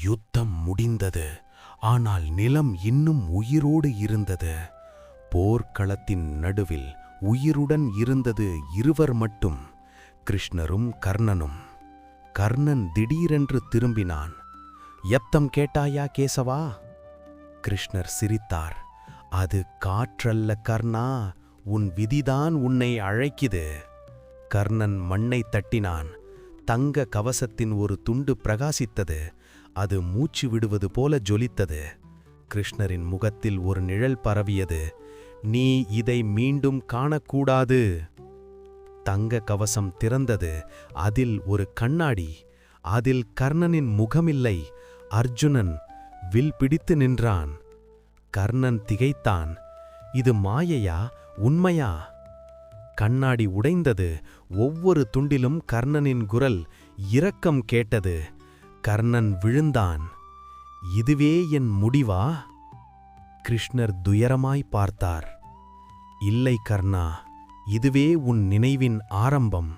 யுத்தம் முடிந்தது. ஆனால் நிலம் இன்னும் உயிரோடு இருந்தது. போர்க்களத்தின் நடுவில் உயிருடன் இருந்தது இருவர் மட்டும், கிருஷ்ணரும் கர்ணனும். கர்ணன் திடீரென்று திரும்பினான். யப்தம் கேட்டாயா கேசவா? கிருஷ்ணர் சிரித்தார். அது காற்றல்ல கர்ணா, உன் விதிதான் உன்னை அழைக்குது. கர்ணன் மண்ணை தட்டினான். தங்க கவசத்தின் ஒரு துண்டு பிரகாசித்தது. அது மூச்சு விடுவது போல ஜொலித்தது. கிருஷ்ணரின் முகத்தில் ஒரு நிழல் பரவியது. நீ இதை மீண்டும் காணக்கூடாது. தங்க கவசம் திறந்தது. அதில் ஒரு கண்ணாடி. அதில் கர்ணனின் முகமில்லை, அர்ஜுனன் வில் பிடித்து நின்றான். கர்ணன் திகைத்தான். இது மாயையா, உண்மையா? கண்ணாடி உடைந்தது. ஒவ்வொரு துண்டிலும் கர்ணனின் குரல் இரக்கம் கேட்டது. கர்ணன் விழுந்தான். இதுவே என் முடிவா? கிருஷ்ணர் துயரமாய் பார்த்தார். இல்லை கர்ணா, இதுவே உன் நினைவின் ஆரம்பம்.